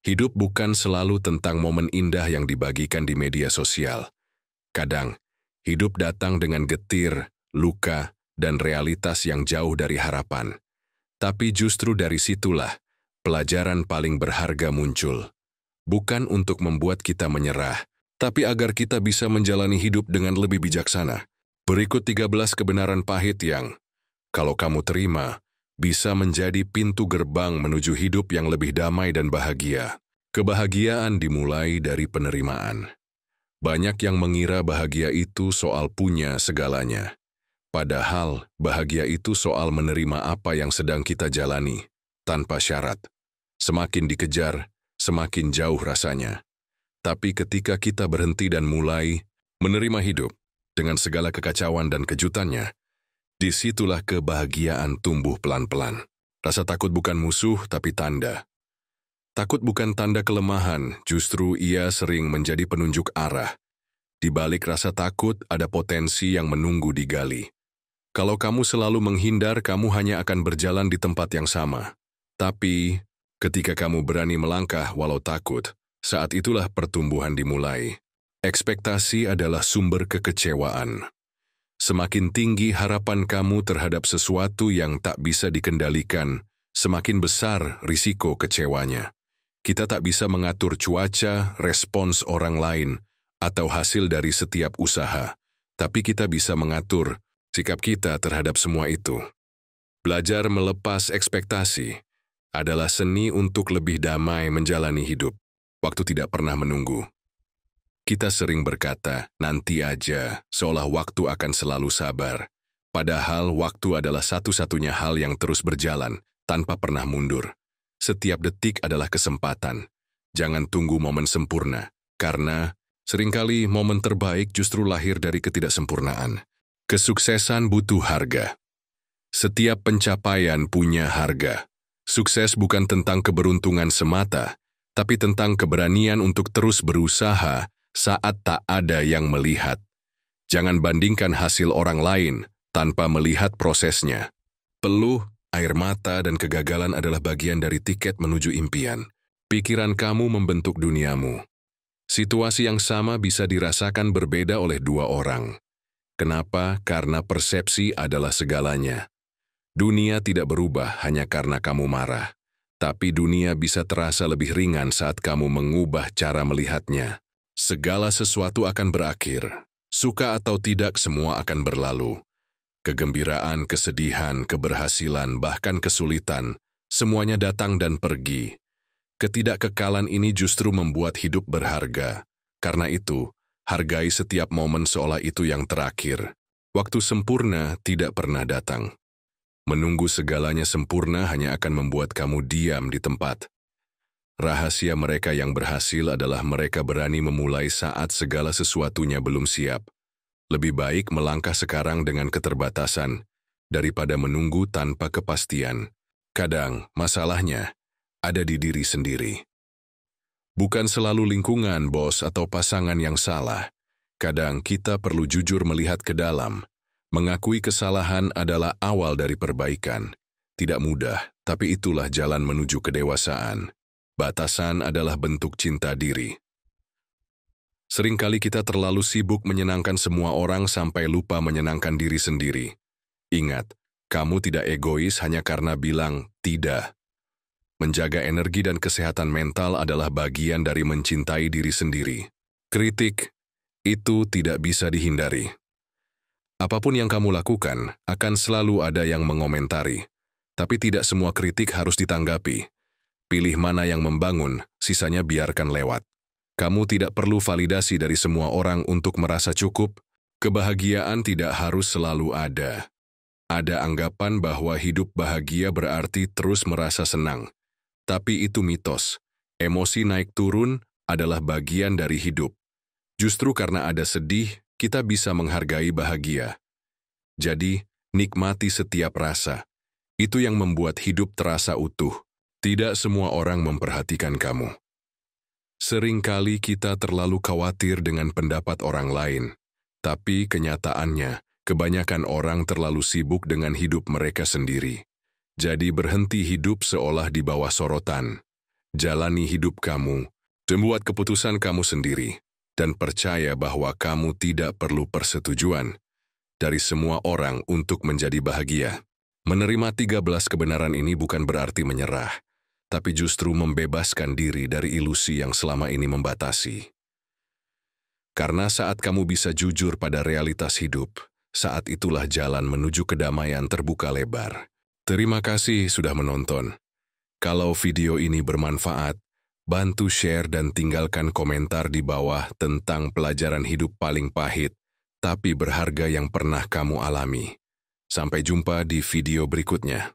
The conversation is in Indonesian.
Hidup bukan selalu tentang momen indah yang dibagikan di media sosial. Kadang, hidup datang dengan getir, luka, dan realitas yang jauh dari harapan. Tapi justru dari situlah, pelajaran paling berharga muncul. Bukan untuk membuat kita menyerah, tapi agar kita bisa menjalani hidup dengan lebih bijaksana. Berikut 13 kebenaran pahit yang, kalau kamu terima, bisa menjadi pintu gerbang menuju hidup yang lebih damai dan bahagia. Kebahagiaan dimulai dari penerimaan. Banyak yang mengira bahagia itu soal punya segalanya. Padahal, bahagia itu soal menerima apa yang sedang kita jalani, tanpa syarat. Semakin dikejar, semakin jauh rasanya. Tapi ketika kita berhenti dan mulai menerima hidup dengan segala kekacauan dan kejutannya, disitulah kebahagiaan tumbuh pelan-pelan. Rasa takut bukan musuh, tapi tanda. Takut bukan tanda kelemahan, justru ia sering menjadi penunjuk arah. Di balik rasa takut, ada potensi yang menunggu digali. Kalau kamu selalu menghindar, kamu hanya akan berjalan di tempat yang sama. Tapi, ketika kamu berani melangkah walau takut, saat itulah pertumbuhan dimulai. Ekspektasi adalah sumber kekecewaan. Semakin tinggi harapan kamu terhadap sesuatu yang tak bisa dikendalikan, semakin besar risiko kecewanya. Kita tak bisa mengatur cuaca, respons orang lain, atau hasil dari setiap usaha, tapi kita bisa mengatur sikap kita terhadap semua itu. Belajar melepas ekspektasi adalah seni untuk lebih damai menjalani hidup. Waktu tidak pernah menunggu. Kita sering berkata, nanti aja, seolah waktu akan selalu sabar. Padahal waktu adalah satu-satunya hal yang terus berjalan, tanpa pernah mundur. Setiap detik adalah kesempatan. Jangan tunggu momen sempurna, karena seringkali momen terbaik justru lahir dari ketidaksempurnaan. Kesuksesan butuh harga. Setiap pencapaian punya harga. Sukses bukan tentang keberuntungan semata, tapi tentang keberanian untuk terus berusaha saat tak ada yang melihat. Jangan bandingkan hasil orang lain tanpa melihat prosesnya. Peluh, air mata, dan kegagalan adalah bagian dari tiket menuju impian. Pikiran kamu membentuk duniamu. Situasi yang sama bisa dirasakan berbeda oleh dua orang. Kenapa? Karena persepsi adalah segalanya. Dunia tidak berubah hanya karena kamu marah. Tapi dunia bisa terasa lebih ringan saat kamu mengubah cara melihatnya. Segala sesuatu akan berakhir. Suka atau tidak, semua akan berlalu. Kegembiraan, kesedihan, keberhasilan, bahkan kesulitan, semuanya datang dan pergi. Ketidakkekalan ini justru membuat hidup berharga. Karena itu, hargai setiap momen seolah itu yang terakhir. Waktu sempurna tidak pernah datang. Menunggu segalanya sempurna hanya akan membuat kamu diam di tempat. Rahasia mereka yang berhasil adalah mereka berani memulai saat segala sesuatunya belum siap. Lebih baik melangkah sekarang dengan keterbatasan, daripada menunggu tanpa kepastian. Kadang, masalahnya ada di diri sendiri. Bukan selalu lingkungan, bos, atau pasangan yang salah. Kadang kita perlu jujur melihat ke dalam. Mengakui kesalahan adalah awal dari perbaikan. Tidak mudah, tapi itulah jalan menuju kedewasaan. Batasan adalah bentuk cinta diri. Seringkali kita terlalu sibuk menyenangkan semua orang sampai lupa menyenangkan diri sendiri. Ingat, kamu tidak egois hanya karena bilang tidak. Menjaga energi dan kesehatan mental adalah bagian dari mencintai diri sendiri. Kritik itu tidak bisa dihindari. Apapun yang kamu lakukan, akan selalu ada yang mengomentari. Tapi tidak semua kritik harus ditanggapi. Pilih mana yang membangun, sisanya biarkan lewat. Kamu tidak perlu validasi dari semua orang untuk merasa cukup. Kebahagiaan tidak harus selalu ada. Ada anggapan bahwa hidup bahagia berarti terus merasa senang. Tapi itu mitos. Emosi naik turun adalah bagian dari hidup. Justru karena ada sedih, kita bisa menghargai bahagia. Jadi, nikmati setiap rasa. Itu yang membuat hidup terasa utuh. Tidak semua orang memperhatikan kamu. Seringkali kita terlalu khawatir dengan pendapat orang lain. Tapi kenyataannya, kebanyakan orang terlalu sibuk dengan hidup mereka sendiri. Jadi berhenti hidup seolah di bawah sorotan. Jalani hidup kamu, membuat keputusan kamu sendiri, dan percaya bahwa kamu tidak perlu persetujuan dari semua orang untuk menjadi bahagia. Menerima 13 kebenaran ini bukan berarti menyerah, tapi justru membebaskan diri dari ilusi yang selama ini membatasi. Karena saat kamu bisa jujur pada realitas hidup, saat itulah jalan menuju kedamaian terbuka lebar. Terima kasih sudah menonton. Kalau video ini bermanfaat, bantu share dan tinggalkan komentar di bawah tentang pelajaran hidup paling pahit, tapi berharga yang pernah kamu alami. Sampai jumpa di video berikutnya.